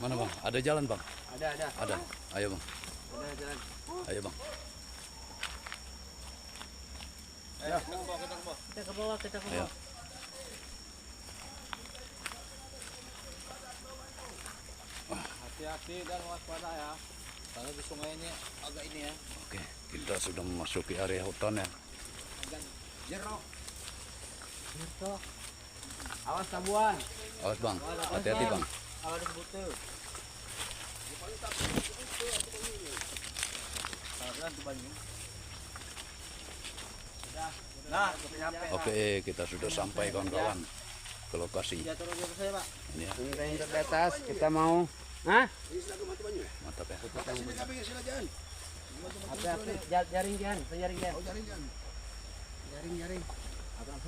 Mana bang? Ada jalan bang? Ada. Ada. Ayo bang. Ada jalan. Ayo bang. Ayo. Kita ke bawah. Ayo. Hati-hati dan waspada ya. Karena di sungai ini agak ini ya. Oke, kita sudah memasuki area hutan ya. Agak jerok. Awas tabuan. Awas bang, hati-hati bang. Awas butuh. Nah, Oke, kita sudah sampai kawan-kawan ke lokasi. Ini ya. Ini ya, Ini di atas kita mau. Hah? mantap ya. Hati-hati jaring. Jaring.